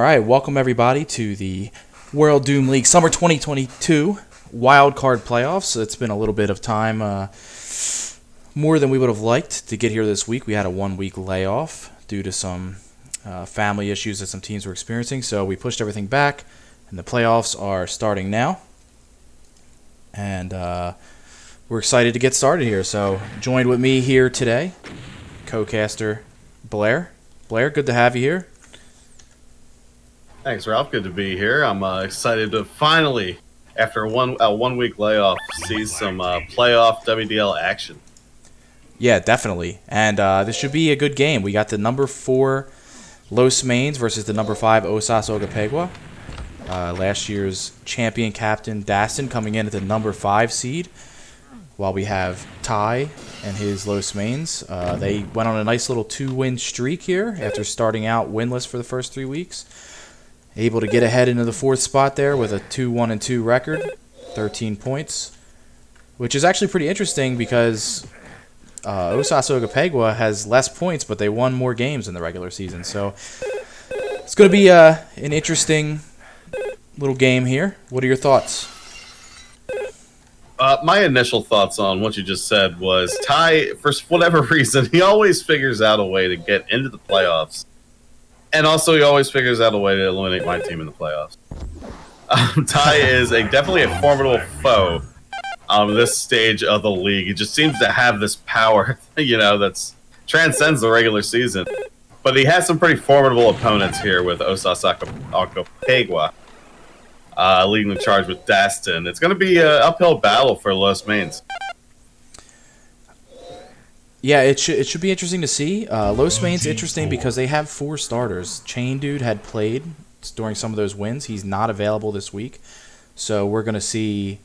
right, welcome everybody to the World Doom League Summer 2022 Wildcard Playoffs. It's been a little bit of time, more than we would have liked to get here this week. We had a 1-week layoff due to some family issues that some teams were experiencing, so we pushed everything back, and the playoffs are starting now. And we're excited to get started here. So joined with me here today, co-caster Blair. Blair, good to have you here. Thanks, Ralph. Good to be here. I'm excited to finally, after a 1 week layoff, see some playoff WDL action. Yeah, definitely. And this should be a good game. We got the number 4 Los Mains versus the number 5 Osas Ogapegua. Last year's champion captain Dastin coming in at the number 5 seed, while we have Ty and his Los Mains. They went on a nice little 2-win streak here after starting out winless for the first 3 weeks. Able to get ahead into the 4th spot there with a 2-1-2 record, 13 points, which is actually pretty interesting because Osas Ogapegua has less points, but they won more games in the regular season. So it's going to be an interesting little game here. What are your thoughts? My initial thoughts on what you just said was Ty, for whatever reason, he always figures out a way to get into the playoffs. And also, he always figures out a way to eliminate my team in the playoffs. Ty is definitely a formidable foe on this stage of the league. He just seems to have this power, that's transcends the regular season. But he has some pretty formidable opponents here with Osas Ogapegua leading the charge with Dastin. It's going to be an uphill battle for Los Mains. Yeah, it should be interesting to see. Los Mains interesting because they have 4 starters. Chain Dude had played during some of those wins. He's not available this week. So we're going to see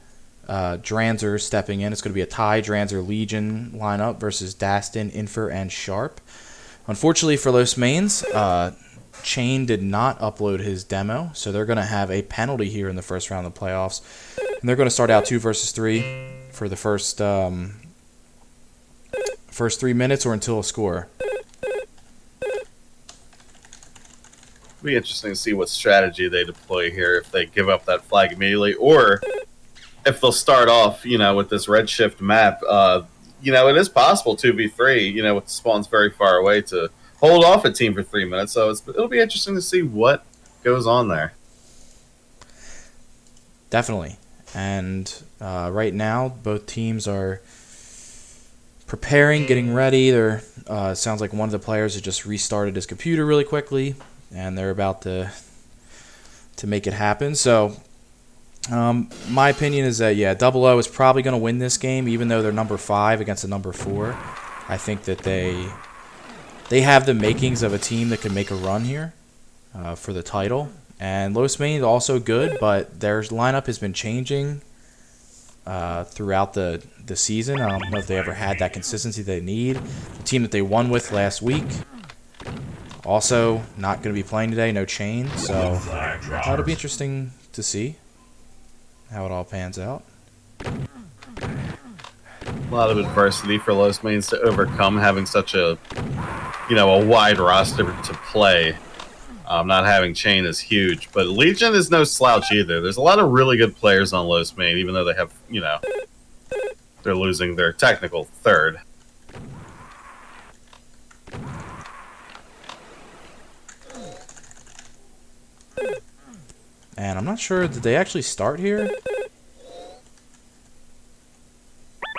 Dranzer stepping in. It's going to be a Ty, Dranzer, Legion lineup versus Dastin, Infer, and Sharp. Unfortunately for Los Mains, Chain did not upload his demo, so they're going to have a penalty here in the first round of the playoffs. And they're going to start out 2 versus 3 for the first 3 minutes or until a score. It'll be interesting to see what strategy they deploy here, if they give up that flag immediately, or if they'll start off, with this redshift map. It is possible 2v3, with the spawns very far away to hold off a team for 3 minutes. So it'll be interesting to see what goes on there. Definitely. And right now, both teams are preparing, getting ready. It sounds like one of the players has just restarted his computer really quickly, and they're about to make it happen. So my opinion is that, Double O is probably going to win this game, even though they're number 5 against the number 4. I think that they have the makings of a team that can make a run here for the title. And Los Mains also good, but their lineup has been changing throughout the season. I don't know if they ever had that consistency they need. The team that they won with last week also not going to be playing today, no Chain. So it'll be interesting to see how it all pans out. A lot of adversity for Los Mains to overcome, having such a wide roster to play. Not having Chain is huge, but Legion is no slouch either. There's a lot of really good players on Los Mains, even though they have, they're losing their technical third. And I'm not sure, did they actually start here?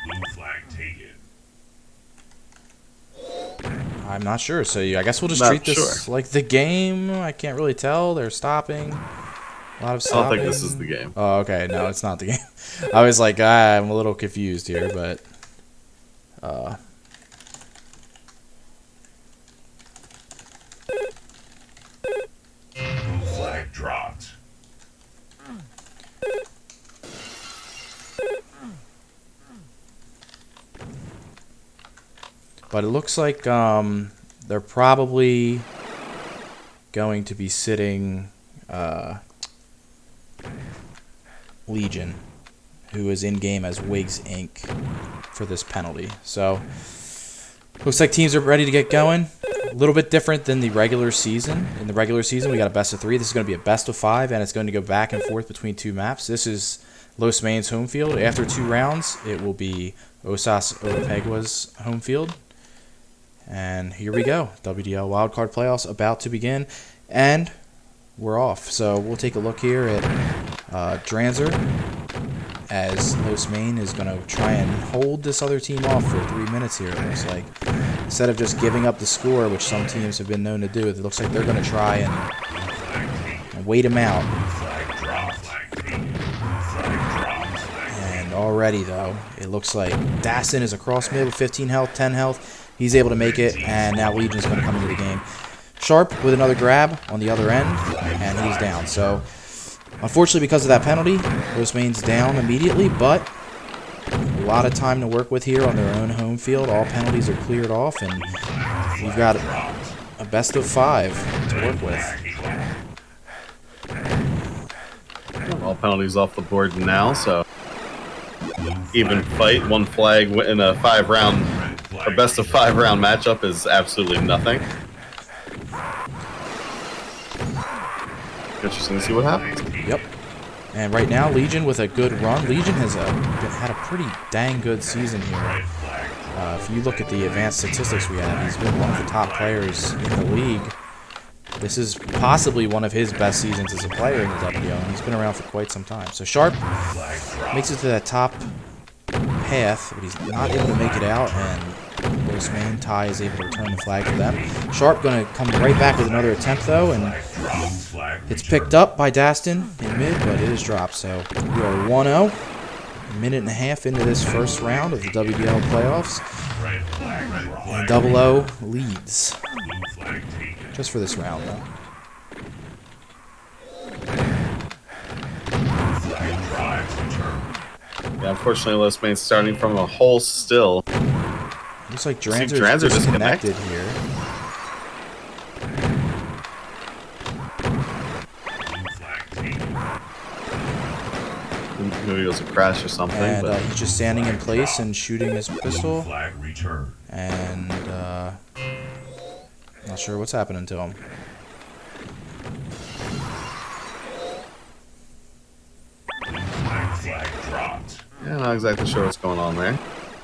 Blue flag taken. I'm not sure, so I guess we'll just treat this like the game. I can't really tell. They're stopping. A lot of stopping. I don't think this is the game. Oh, okay. No, it's not the game. I was like, I'm a little confused here, but Blue flag dropped. But it looks like they're probably going to be sitting Legion, who is in-game as Wigs Inc. for this penalty. So looks like teams are ready to get going. a little bit different than the regular season. In the regular season, we got a best of 3. This is going to be a best of 5, and it's going to go back and forth between 2 maps. This is Los Main's home field. After 2 rounds, it will be Osas Opegua's home field. And here we go. WDL Wildcard Playoffs about to begin, and we're off. So we'll take a look here at Dranzer, as Los Main is going to try and hold this other team off for 3 minutes here, it looks like. Instead of just giving up the score, which some teams have been known to do, it looks like they're going to try and wait him out. And already, though, it looks like Dastin is across mid with 15 health, 10 health. He's able to make it, and now Legion's going to come into the game. Sharp with another grab on the other end, and he's down. So, unfortunately, because of that penalty, Los Main's down immediately, but a lot of time to work with here on their own home field. All penalties are cleared off, and we've got a best of 5 to work with. All penalties off the board now, so even fight. 1 flag in a 5-round or best of 5-round matchup is absolutely nothing. Interesting to see what happens. Yep. And right now, Legion with a good run. Legion has had a pretty dang good season here. If you look at the advanced statistics we have, he's been one of the top players in the league. This is possibly one of his best seasons as a player in the WDL, and he's been around for quite some time. So Sharp makes it to that top path, but he's not able to make it out, and Los Main Ty is able to return the flag to them. Sharp going to come right back with another attempt, though, and it's picked up by Dastin in mid, but it is dropped. So we are 1-0, a minute and a half into this first round of the WDL playoffs, and 0-0 leads just for this round, though. Yeah, unfortunately, Los Main's starting from a hole still. Looks like Dranzer Dranzer's disconnected disconnected here. Maybe it was a crash or something. And but he's just standing in place and shooting his pistol. And not sure what's happening to him. yeah, not exactly sure what's going on there.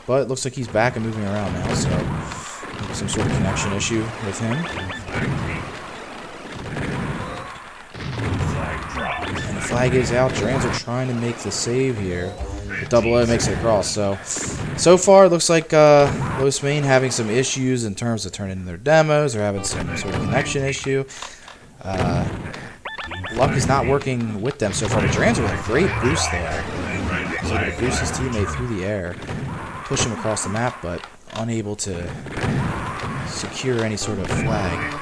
But it looks like he's back and moving around now, so maybe some sort of connection issue with him. And the flag is out. Dranzer trying to make the save here. But 0-0 makes it across. So far, it looks like Los Main having some issues in terms of turning in their demos. They're having some sort of connection issue. Luck is not working with them so far. But Dranzer with a great boost there. He's able to boost his teammate through the air, push him across the map, but unable to secure any sort of flag.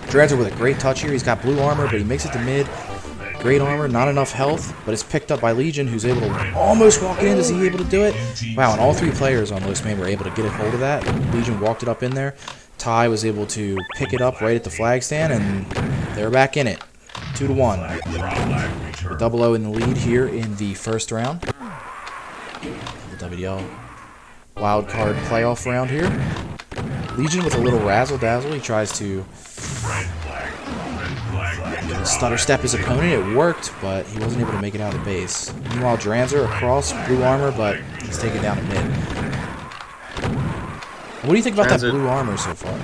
Dranzer with a great touch here. He's got blue armor, but he makes it to mid. Great armor, not enough health, but it's picked up by Legion, who's able to almost walk it in. Is he able to do it? Wow, and all 3 players on Los Main were able to get a hold of that. Legion walked it up in there. Ty was able to pick it up right at the flag stand, and they're back in it. 2-1. With 0-0 in the lead here in the first round. The WDL Wildcard playoff round here. Legion with a little razzle-dazzle. He tries to stutter step his opponent. It worked, but he wasn't able to make it out of the base. Meanwhile, Dranzer across blue armor, but he's taken down at mid. What do you think about that blue armor so far?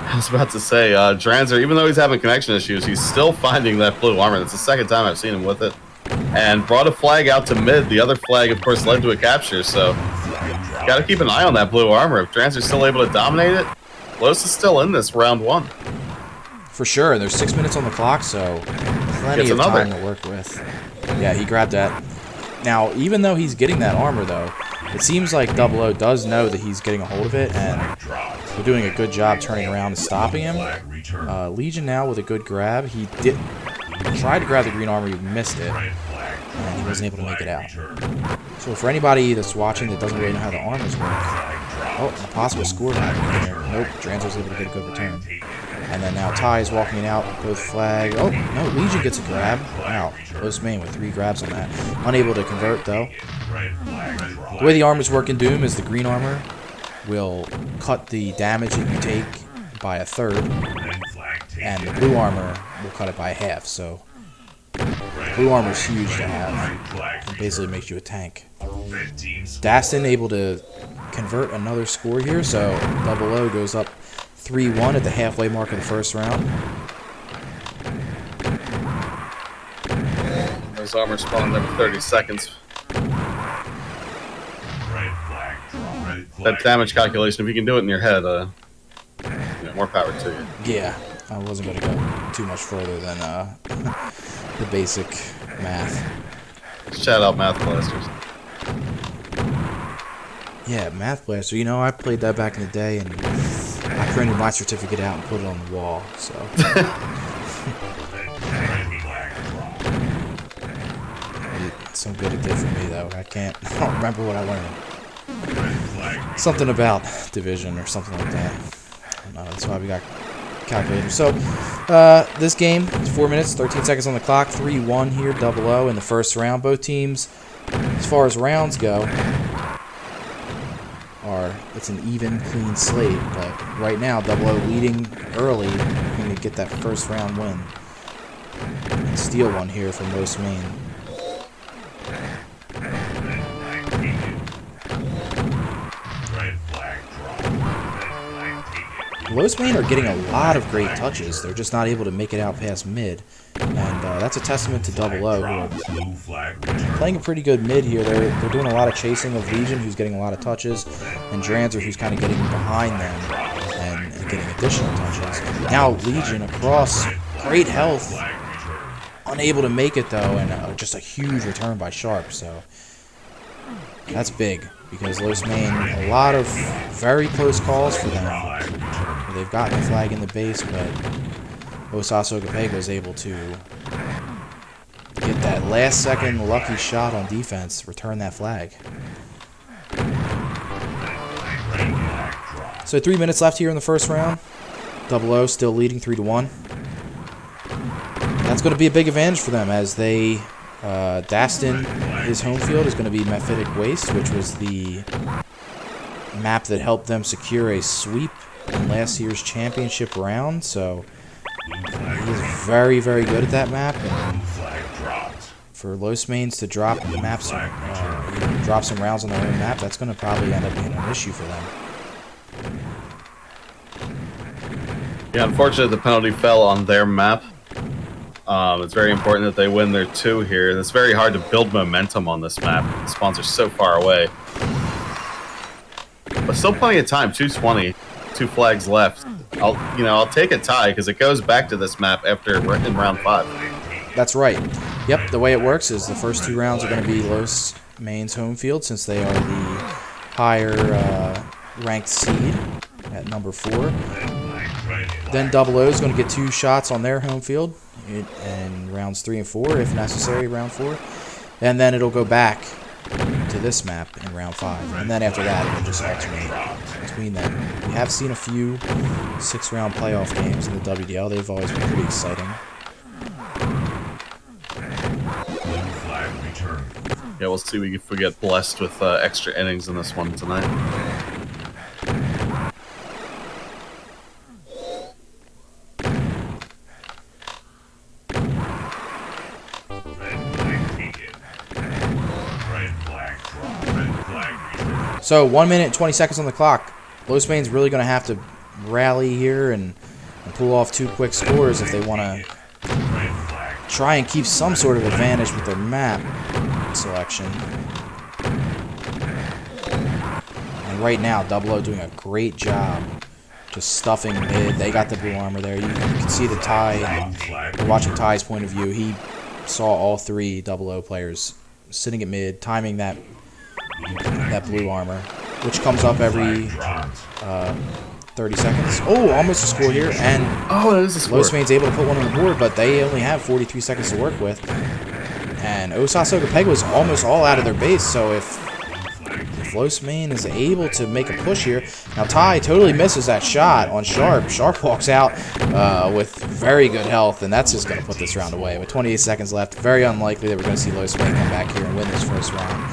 I was about to say, Dranzer, even though he's having connection issues, he's still finding that blue armor. That's the second time I've seen him with it. And brought a flag out to mid. The other flag, of course, led to a capture, so got to keep an eye on that blue armor. If Dranzer's still able to dominate it, Los is still in this round 1. For sure, and there's 6 minutes on the clock, so plenty of time to work with. Yeah, he grabbed that. Now, even though he's getting that armor, though, it seems like 0-0 does know that he's getting a hold of it, and they're doing a good job turning around and stopping him. Legion now with a good grab. He tried to grab the green armor, he missed it, and he wasn't able to make it out. So for anybody that's watching that doesn't really know how the armors work, oh, a possible score happening there. Nope, Dranzer's able to get a good return. And then now Ty is walking it out, both flag. Oh, no, Legion gets a grab. Wow, Los Main with 3 grabs on that. Unable to convert, though. The way the armors work in Doom is the green armor will cut the damage that you take by a third, Red flag taken. and the blue armor will cut it by half. So blue armor is huge to have. Red flag It basically makes you a tank. Red team's Dastin able to convert another score here, so Double O goes up 3-1 at the halfway mark of the first round. Those armor spawned every 30 seconds. red flag drop. Red flag. That damage calculation, if you can do it in your head, more power to you. Yeah, I wasn't going to go too much further than the basic math. Shout out Math Blasters. Yeah, Math Blaster. You know, I played that back in the day, and I printed my certificate out and put it on the wall. So Red flag drop. it's some good it did for me, though. I don't remember what I learned. Red flag. Something about division or something like that. I don't know. That's why we got calculators. So this game is 4 minutes, 13 seconds on the clock. 3-1 here, Double O in the first round. Both teams, as far as rounds go, it's an even, clean slate. But right now, Double O leading early, going to get that first round win. And steal one here from Los Main. Red flag drop. Red flag taken. Los Main are getting a lot of great touches. They're just not able to make it out past mid. And that's a testament to Double O, who are Blue flag return. playing a pretty good mid here. They're doing a lot of chasing of Legion, who's getting a lot of touches, and Dranzer, who's kind of getting behind them and getting additional touches. Now Legion across, great health, Flag return. unable to make it though, and just a huge return by Sharp. So that's big, because Los Main, a lot of very close calls for them. Flag return. They've gotten a flag in the base, but Osaso Gapego is able to get that last-second lucky shot on defense, return that flag. Red flag drop. So 3 minutes left here in the first round. Double O still leading 3-1. That's going to be a big advantage for them, as they Dastin, his home field is going to be Mephitic Waste, which was the map that helped them secure a sweep in last year's championship round. So he is very, very good at that map. And Blue flag dropped. for Los Mains to drop maps, drop some rounds on their own map, that's going to probably end up being an issue for them. Yeah, unfortunately, the penalty fell on their map. It's very important that they win their 2 here. And it's very hard to build momentum on this map. The spawns are so far away. But still plenty of time. 2:20, 2 flags left. I'll take a tie because it goes back to this map after in round 5. That's right. Yep, the way it works is the first 2 rounds are going to be Los Mains home field, since they are the higher ranked seed at number 4. Then Double O is going to get 2 shots on their home field in rounds 3 and 4, if necessary, round 4. And then it'll go back to this map in round 5. And then after that, it'll just alternate between them. We have seen a few 6-round playoff games in the WDL. They've always been pretty exciting. Blue flag return. Yeah, we'll see if we get blessed with extra innings in this one tonight. Red flag taken. Red flag drop. Red flag return. So 1 minute and 20 seconds on the clock. Los Main's really going to have to rally here and pull off 2 quick scores if they want to Red flag. try and keep some sort of advantage with their map selection. And right now, Double O doing a great job just stuffing mid. They got the blue armor there. You can see the tie. Blue flag. We're watching Ty's point of view. He saw all 3 Double O players sitting at mid, timing that blue armor, which comes up every Dropped. 30 seconds. Oh, almost a score here, and Oh, that is a score. Los Main's able to put one on the board, but they only have 43 seconds to work with. And Osaso Gapego is almost all out of their base, so if Los Main is able to make a push here. Now Ty totally misses that shot on Sharp. Sharp walks out with very good health, and that's just going to put this round away. With 28 seconds left, very unlikely that we're going to see Los Main come back here and win this first round.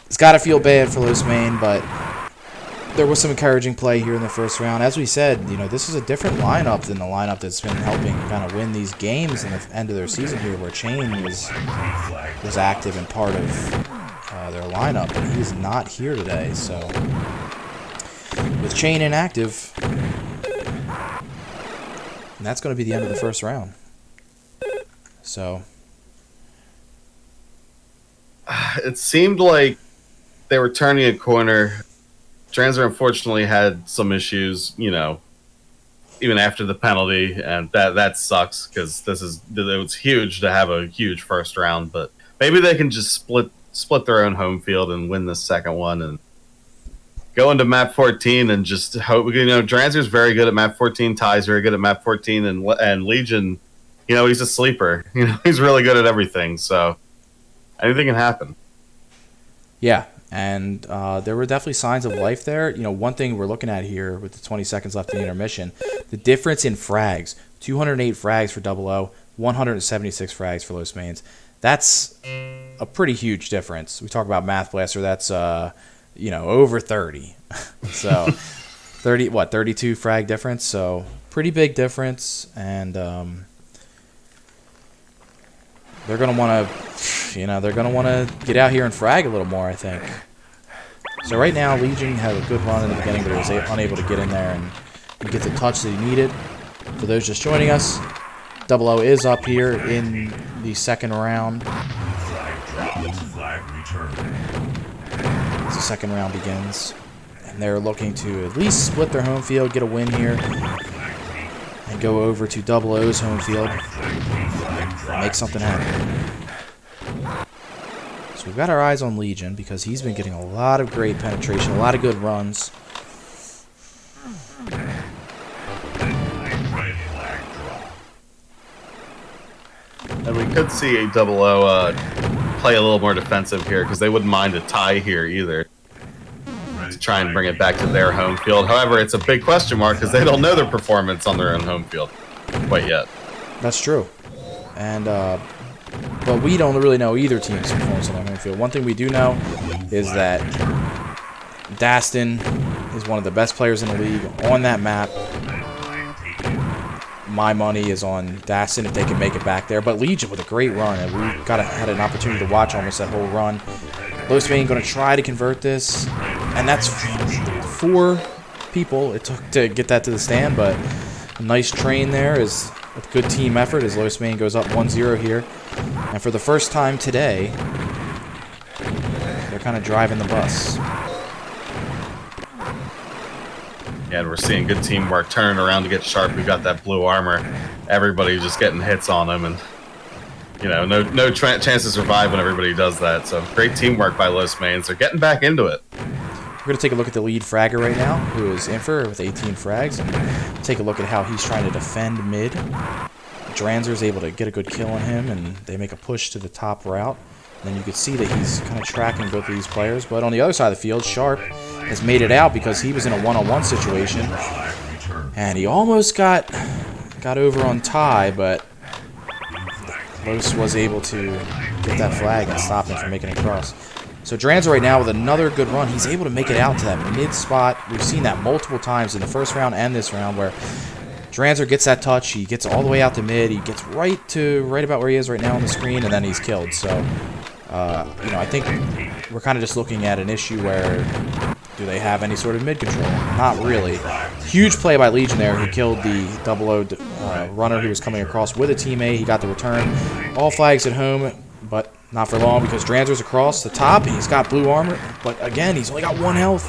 It's got to feel bad for Los Main, but there was some encouraging play here in the first round. As we said, this is a different lineup than the lineup that's been helping kind of win these games in the end of their season here, where Chain was active and part of their lineup, but he's not here today. So with Chain inactive, and that's going to be the end of the first round. So it seemed like they were turning a corner. Transer unfortunately had some issues, even after the penalty, and that sucks because it was huge to have a huge first round. But maybe they can just split their own home field and win the second one and go into map 14 and just hope. Transer's very good at map 14. Ty's very good at map 14, and Legion, he's a sleeper. He's really good at everything. So anything can happen. Yeah. And there were definitely signs of life there. One thing we're looking at here with the 20 seconds left in the intermission, the difference in frags. 208 frags for 00, 176 frags for Los Mains. That's a pretty huge difference. We talk about Math Blaster, that's, over 30. So 32 frag difference. So pretty big difference. And they're going to want to get out here and frag a little more, I think. So right now, Legion had a good run in the beginning, but he was unable to get in there and get the touch that he needed. For those just joining us, 00 is up here in the second round. As the second round begins. And they're looking to at least split their home field, get a win here, and go over to 00's home field. Make something happen. So we've got our eyes on Legion because he's been getting a lot of great penetration, a lot of good runs. And we could see a 00 play a little more defensive here because they wouldn't mind a tie here either to try and bring it back to their home field. However, it's a big question mark because they don't know their performance on their own home field quite yet. That's true. And but we don't really know either team's performance on their home field. One thing we do know is that Dastin is one of the best players in the league on that map. My money is on Dastin if they can make it back there. But Legion with a great run, and we had an opportunity to watch almost that whole run. Los Main going to try to convert this, and that's 4 people it took to get that to the stand. But a nice train there is a good team effort as Los Main goes up 1-0 here. And for the first time today, they're kind of driving the bus. Yeah, and we're seeing good teamwork turning around to get Sharp. We got that blue armor. Everybody just getting hits on him, and no chance to survive when everybody does that. So great teamwork by Los Mains. They're getting back into it. We're going to take a look at the lead fragger right now, who is Infer with 18 frags, and take a look at how he's trying to defend mid. Dranzer's able to get a good kill on him, and they make a push to the top route. And then you can see that he's kind of tracking both of these players. But on the other side of the field, Sharp has made it out because he was in a one-on-one situation. And he almost got over on Ty, but Los was able to get that flag and stop him from making it across. So Dranzer right now with another good run. He's able to make it out to that mid spot. We've seen that multiple times in the first round and this round where Dranzer gets that touch. He gets all the way out to mid. He gets right about where he is right now on the screen, and then he's killed. So, I think we're kind of just looking at an issue where do they have any sort of mid control? Not really. Huge play by Legion there. He killed the 00 runner who was coming across with a teammate. He got the return. All flags at home, but not for long because Dranzer's across the top. He's got blue armor, but again, he's only got 1 health.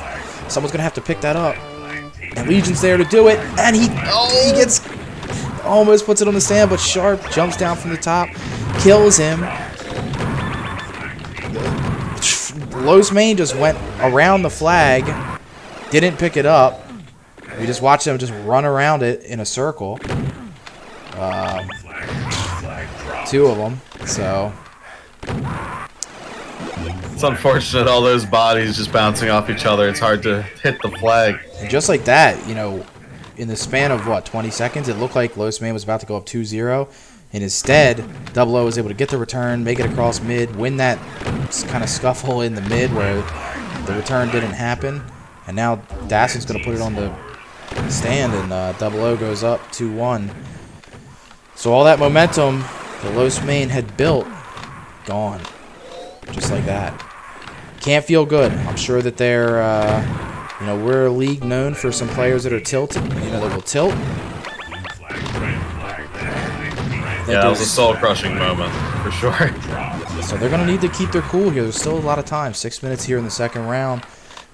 Someone's going to have to pick that up. And Legion's there to do it, and he gets almost puts it on the stand, but Sharp jumps down from the top, kills him. Los Main just went around the flag, didn't pick it up. We just watched them just run around it in a circle. 2 of them, so. It's unfortunate, all those bodies just bouncing off each other. It's hard to hit the flag. And just like that, in the span of, 20 seconds, it looked like Los Main was about to go up 2-0. And instead, 00 was able to get the return, make it across mid, win that kind of scuffle in the mid where the return didn't happen. And now Daston's going to put it on the stand, and Double O goes up 2-1. So all that momentum that Los Main had built, gone. Just like that. Can't feel good. I'm sure that they're, you know, we're a league known for some players that are tilted. You know, that will tilt. Yeah, that was a soul-crushing moment, for sure. So they're going to need to keep their cool here. There's still a lot of time. 6 minutes here in the second round.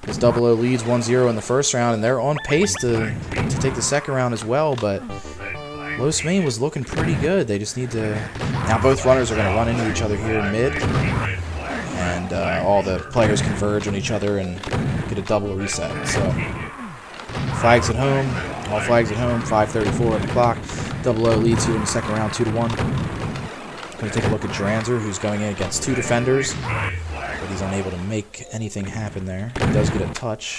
As Double O leads 1-0 in the first round, and they're on pace to take the second round as well, but Los Main was looking pretty good. They just need to... Now both runners are going to run into each other here in mid, and all the players converge on each other and get a double reset. So, flags at home, all flags at home, 5:34 on the clock. Double O leads here in the second round, 2-1. Going to take a look at Dranzer, who's going in against two defenders, but he's unable to make anything happen there. He does get a touch.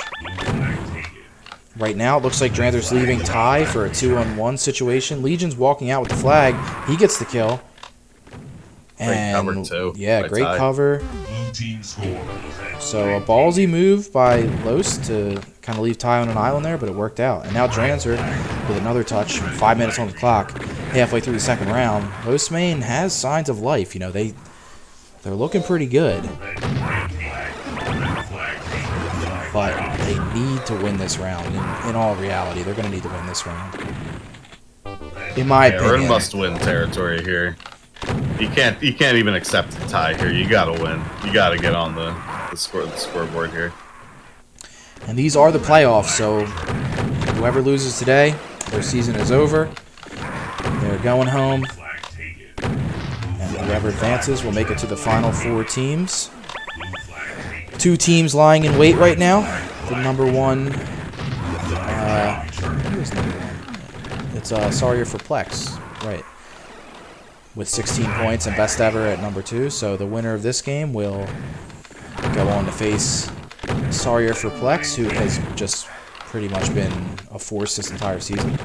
Right now, it looks like Dranzer's leaving Ty for a 2-on-1 situation. Legion's walking out with the flag. He gets the kill. Great cover, too. Yeah, great Ty. cover. Blue team score. So a ballsy move by Los to kind of leave Ty on an island there, but it worked out. And now Dranzer with another touch, 5 minutes on the clock, halfway through the second round. Los Main has signs of life. You know, they're looking pretty good. But they need to win this round. In all reality, they're going to need to win this round. In my Yeah, we're in opinion. must-win territory here. You can't even accept a tie here. You gotta win. You gotta get on the scoreboard here. And these are the playoffs, so whoever loses today, their season is over. They're going home. And whoever advances will make it to the final four teams. Two teams lying in wait right now. The number one... who is number one? It's Sawyer for Plex. Right. With 16 points and best ever at number 2. So the winner of this game will go on to face Sawyer for Plex, who has just pretty much been a force this entire season.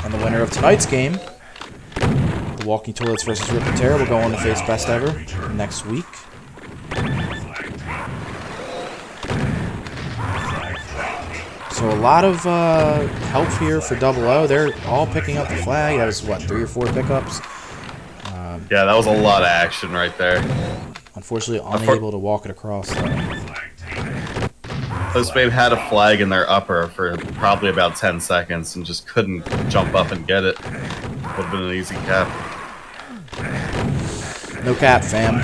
And the winner of tonight's game, the Walking Toilets versus Rip and Tear, will go on to face best ever next week. So a lot of help here for Double O. They're all picking up the flag. That was, what, 3 or 4 pickups? Yeah, that was a lot of action right there. Unfortunately, unable to walk it across. Los Main had a flag in their upper for probably about 10 seconds and just couldn't jump up and get it. Would have been an easy cap. No cap, fam.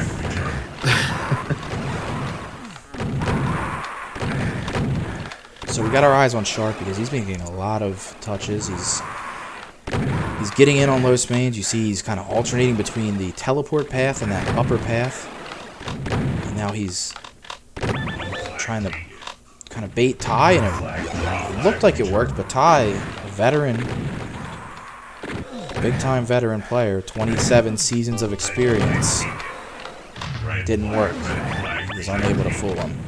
So we got our eyes on Sharp because he's been getting a lot of touches. He's getting in on Los Mains. You see he's kind of alternating between the teleport path and that upper path. And now he's trying to kind of bait Ty, and it looked like it worked, but Ty, a veteran, big-time veteran player, 27 seasons of experience, didn't work. He was unable to fool him.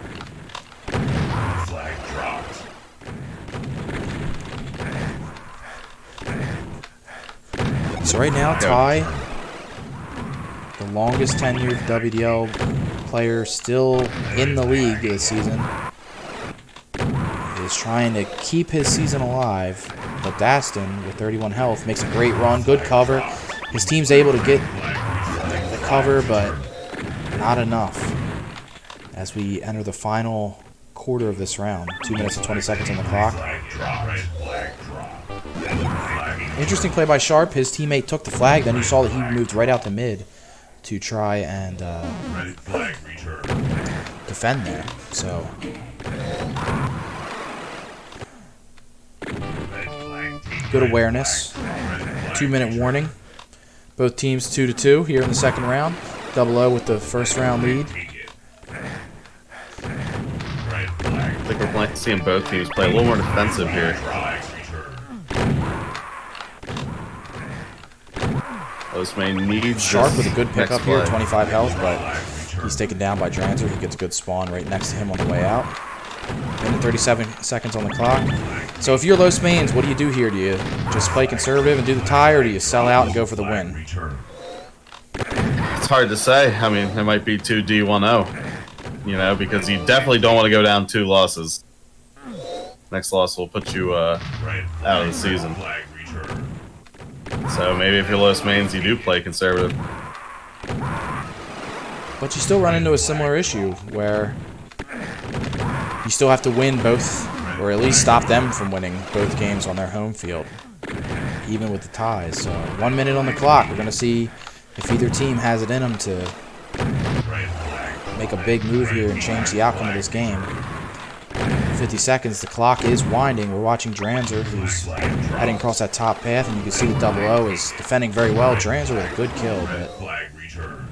So right now, Ty, the longest tenured WDL player still in the league this season, is trying to keep his season alive. But Daston, with 31 health, makes a great run. Good cover. His team's able to get the cover, but not enough. As we enter the final quarter of this round. 2 minutes and 20 seconds on the clock. Interesting play by Sharp. His teammate took the flag. Then you saw that he moved right out the mid to try and defend there. So good awareness. 2-minute warning. Both teams 2-2 here in the second round. Double O with the first round lead. I think we're seeing both teams play a little more defensive here. Los Main needs Sharp with a good pickup here, 25 health, but he's taken down by Dranzer. He gets a good spawn right next to him on the way out. Minute 37 seconds on the clock. So if you're Los Mains, what do you do here? Do you just play conservative and do the tie, or do you sell out and go for the win? It's hard to say. I mean, it might be 2D10. you know, because you definitely don't want to go down 2 losses. Next loss will put you out of the season. Flag return. So maybe if you're Los Mains, you do play conservative. But you still run into a similar issue where you still have to win both, or at least stop them from winning both games on their home field, even with the ties. So 1 minute on the clock. We're going to see if either team has it in them to make a big move here and change the outcome of this game. 50 seconds. The clock is winding. We're watching Dranzer, who's heading across that top path, and you can see the 00 is defending very well. Dranzer with a good kill, but Flag return.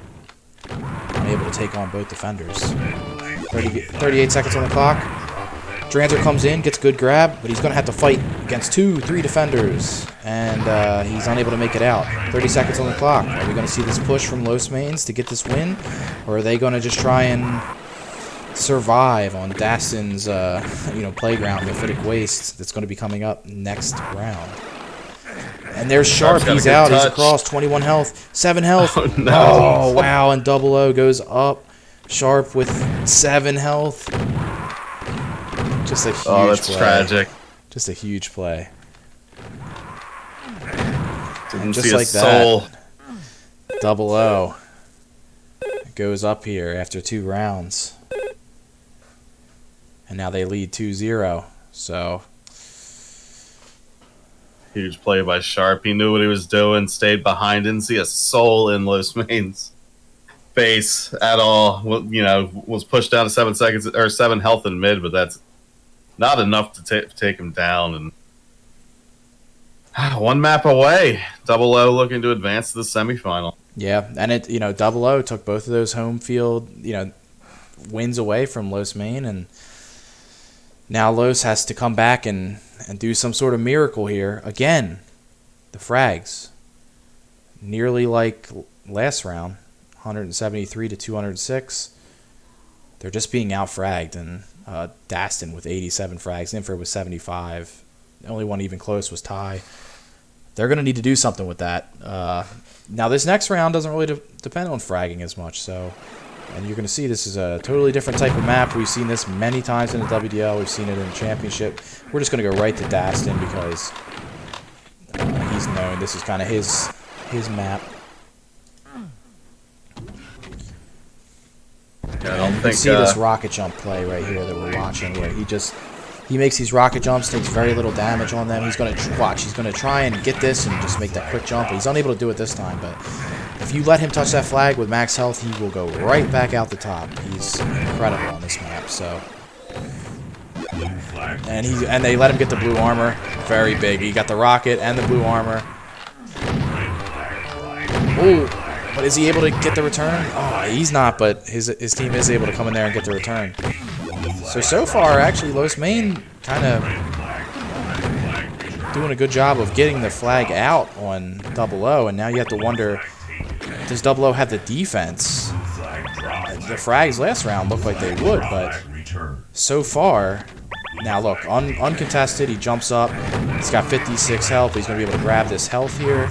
unable to take on both defenders. 38 seconds on the clock. Dranzer comes in, gets a good grab, but he's going to have to fight against 2-3 defenders, and he's unable to make it out. 30 seconds on the clock. Are we going to see this push from Los Mains to get this win, or are they going to just try and survive on Daston's playground, the Fittic Waste, that's going to be coming up next round? And there's Sharp. He's out. He's across. 21 health. 7 health. Oh, no. Oh, wow. And 00 goes up. Sharp with 7 health. Just a huge that's play. tragic. Just a huge play. Didn't just see like a soul. that, 00 goes up here after 2 rounds. And now they lead 2-0. So Huge play by Sharp. He knew what he was doing, stayed behind, didn't see a soul in Los Mains' face at all. Well, you know, was pushed down to 7 seconds or 7 health in mid, but that's not enough to take him down. And 1 map away, 00 looking to advance to the semifinal. yeah, and it 00 took both of those home field wins away from Los Main, and now Los has to come back and do some sort of miracle here. Again, the frags. Nearly like last round, 173 to 206. They're just being out-fragged, and Daston with 87 frags, Inford with 75. The only one even close was Ty. They're going to need to do something with that. Now, this next round doesn't really depend on fragging as much, so... And you're going to see this is a totally different type of map. We've seen this many times in the WDL. We've seen it in the championship. We're just going to go right to Daston because he's known. This is kind of his map. Yeah, I don't You think see this rocket jump play right here that we're watching where he makes these rocket jumps, takes very little damage on them. He's going to watch. He's going to try and get this and just make that quick jump. But he's unable to do it this time, but if you let him touch that flag with max health, he will go right back out the top. He's incredible on this map. So, and they let him get the blue armor. Very big. He got the rocket and the blue armor. Oh, but is he able to get the return? Oh, he's not. But his team is able to come in there and get the return. So far, actually, Los Main kind of doing a good job of getting the flag out on 00, and now you have to wonder, does 00 have the defense? The frags last round looked like they would, but so far, now look, uncontested, he jumps up, he's got 56 health, he's going to be able to grab this health here.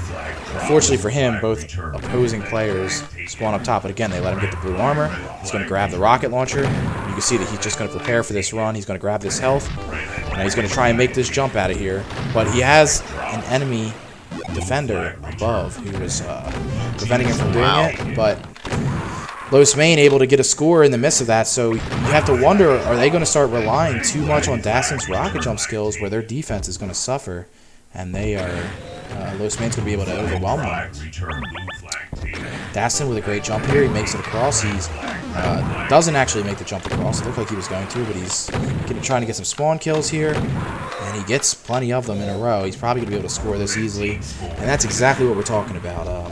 Unfortunately for him, both opposing players spawn up top, but again, they let him get the blue armor. He's going to grab the rocket launcher. You can see that he's just going to prepare for this run. He's going to grab this health. Now he's going to try and make this jump out of here, but he has an enemy defender above who was preventing him from doing it, but Los Main able to get a score in the midst of that, so you have to wonder, are they going to start relying too much on Daston's rocket jump skills where their defense is going to suffer, and they are... Los Main's going to be able to overwhelm them. Daston with a great jump here. He makes it across. He's doesn't actually make the jump across. It looked like he was going to, but he's trying to get some spawn kills here. And he gets plenty of them in a row. He's probably going to be able to score this easily. And that's exactly what we're talking about.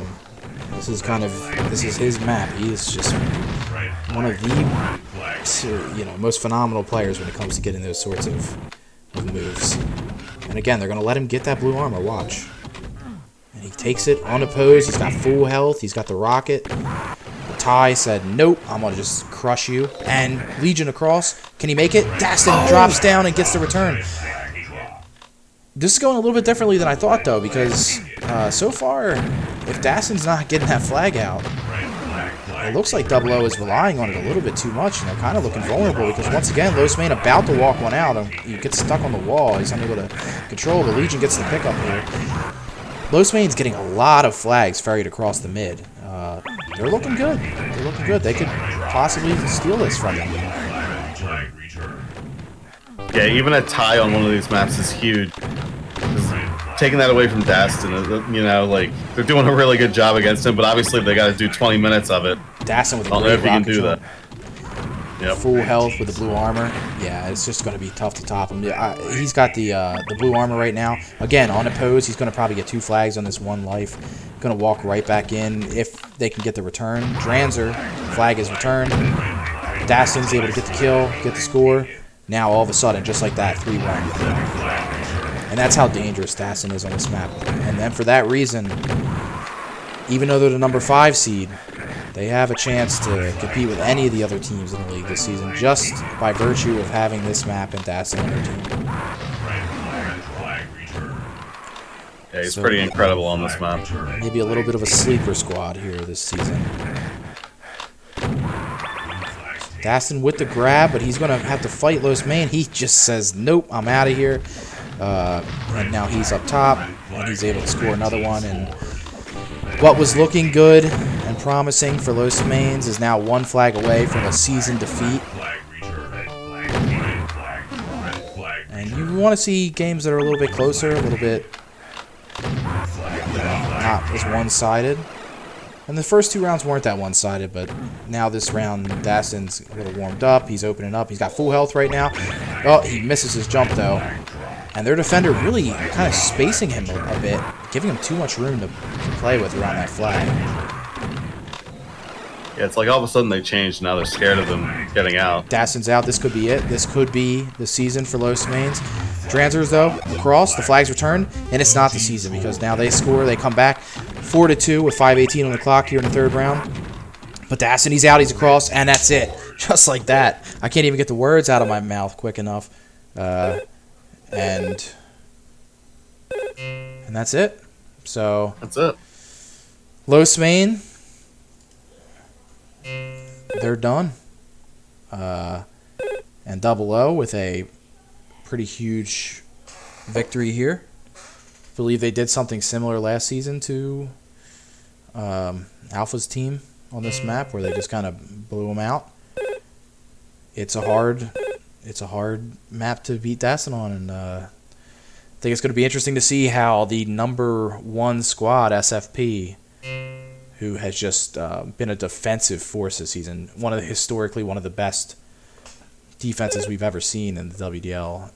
This is his map. He is just one of the most phenomenal players when it comes to getting those sorts of moves. And again, they're going to let him get that blue armor. Watch. And he takes it unopposed. He's got full health. He's got the rocket. But Ty said, nope, I'm going to just crush you. And Legion across. Can he make it? Daston drops down and gets the return. This is going a little bit differently than I thought, though, because so far, if Daston's not getting that flag out, it looks like Double O is relying on it a little bit too much, and they're kind of looking vulnerable because once again, Los Main about to walk one out, and he gets stuck on the wall. He's unable to control. The Legion gets the pickup here. Los Main's getting a lot of flags ferried across the mid. They're looking good. They're looking good. They could possibly steal this from them. Yeah, even a tie on one of these maps is huge. Taking that away from Dastin, you know, like, they're doing a really good job against him, but obviously they got to do 20 minutes of it. Dastin with a I don't know great if he can rocket do jump. that. Yep. Full health with the blue armor. Yeah, it's just going to be tough to top him. He's got the blue armor right now. Again, unopposed, he's going to probably get 2 flags on this 1 life. Going to walk right back in if they can get the return. Dranzer, flag is returned. Dastin's able to get the kill, get the score. Now, all of a sudden, just like that, 3-1. And that's how dangerous Dastin is on this map. And then for that reason, even though they're the number 5 seed, they have a chance to compete with any of the other teams in the league this season just by virtue of having this map and Dastin on their team. Yeah, he's pretty incredible on this map. Maybe a little bit of a sleeper squad here this season. Dastin with the grab, but he's going to have to fight Los Main. He just says, nope, I'm out of here. And now he's up top, and he's able to score another one. And what was looking good and promising for Los Mains is now 1 flag away from a season defeat. And you want to see games that are a little bit closer, a little bit not as one-sided. And the first 2 rounds weren't that one-sided, but now this round, Dastin's a little warmed up. He's opening up. He's got full health right now. Oh, he misses his jump, though. And their defender really kind of spacing him a bit, giving him too much room to play with around that flag. Yeah, it's like all of a sudden they changed. Now they're scared of them getting out. Dastin's out. This could be it. This could be the season for Los Mains. Dranzers, though, across. The flag's returned, and it's not the season because now they score. They come back 4-2 with 5:18 on the clock here in the 3rd round. But Dastin, he's out. He's across, and that's it. Just like that. I can't even get the words out of my mouth quick enough. And that's it. So That's it. Los Main, they're done. And Double O with a pretty huge victory here. I believe they did something similar last season to Alpha's team on this map, where they just kind of blew them out. It's a hard map to beat Dastin on, and I think it's going to be interesting to see how the number 1 squad, SFP, who has just been a defensive force this season, historically one of the best defenses we've ever seen in the WDL.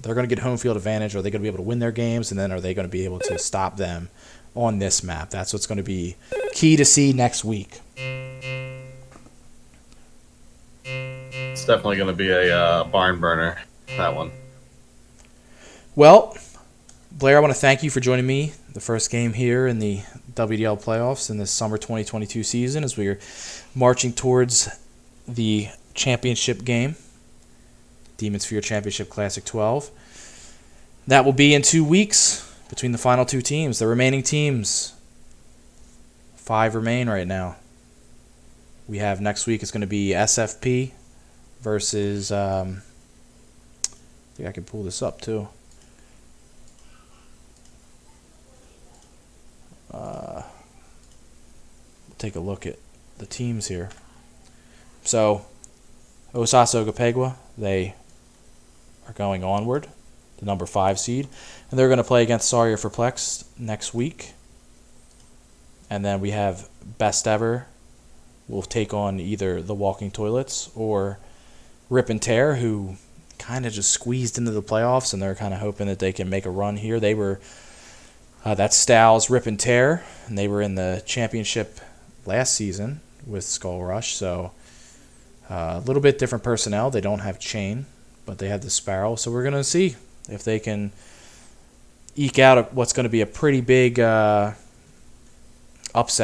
They're going to get home field advantage. Are they going to be able to win their games, and then are they going to be able to stop them on this map? That's what's going to be key to see next week. It's definitely going to be a barn burner, that one. Well, Blair, I want to thank you for joining me the first game here in the WDL playoffs in this summer 2022 season as we're marching towards the championship game, Demon Sphere Championship Classic 12. That will be in 2 weeks between the final 2 teams. The remaining teams, 5 remain right now. We have next week, it's going to be SFP versus, I think I can pull this up too. Take a look at the teams here. So, Osaso Gapegua, they are going onward, the number 5 seed, and they're going to play against Sawyer for Plex next week. And then we have Best Ever will take on either the Walking Toilets or Rip and Tear, who kind of just squeezed into the playoffs, and they're kind of hoping that they can make a run here. They were that's Styles, Rip and Tear, and they were in the championship last season with Skull Rush, so a little bit different personnel. They don't have Chain, but they have the Sparrow, so we're going to see if they can eke out what's going to be a pretty big upset,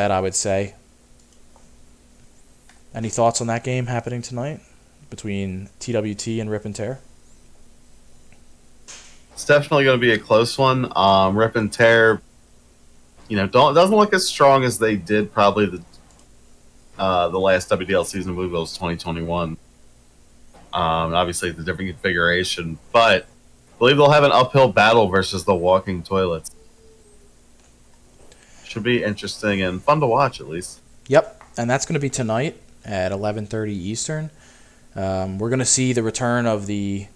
I would say. Any thoughts on that game happening tonight between TWT and Rip and Tear? It's definitely going to be a close one. Rip and Tear, doesn't look as strong as they did probably the last WDL season, I believe it was 2021. Obviously, the different configuration, but I believe they'll have an uphill battle versus the walking toilets. Should be interesting and fun to watch, at least. Yep, and that's going to be tonight at 11:30 Eastern. We're going to see the return of the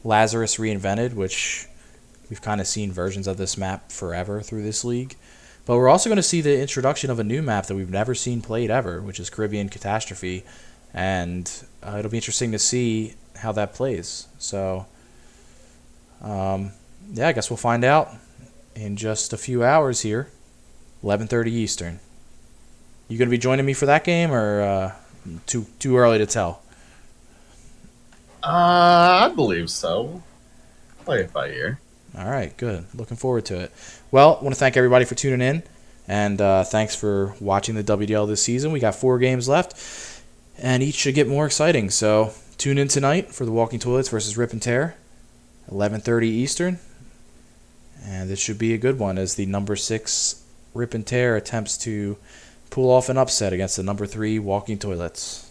Lazarus Reinvented, which we've kind of seen versions of this map forever through this league. But we're also going to see the introduction of a new map that we've never seen played ever, which is Caribbean Catastrophe. And it'll be interesting to see how that plays. So, yeah, I guess we'll find out in just a few hours here, 11:30 Eastern. You going to be joining me for that game, or too early to tell? I believe so. Play it by ear. All right, good. Looking forward to it. Well, I want to thank everybody for tuning in, and thanks for watching the WDL this season. We got 4 games left, and each should get more exciting. So tune in tonight for the Walking Toilets versus Rip and Tear, 11:30 Eastern, and this should be a good one as the number 6 Rip and Tear attempts to pull off an upset against the number 3 Walking Toilets.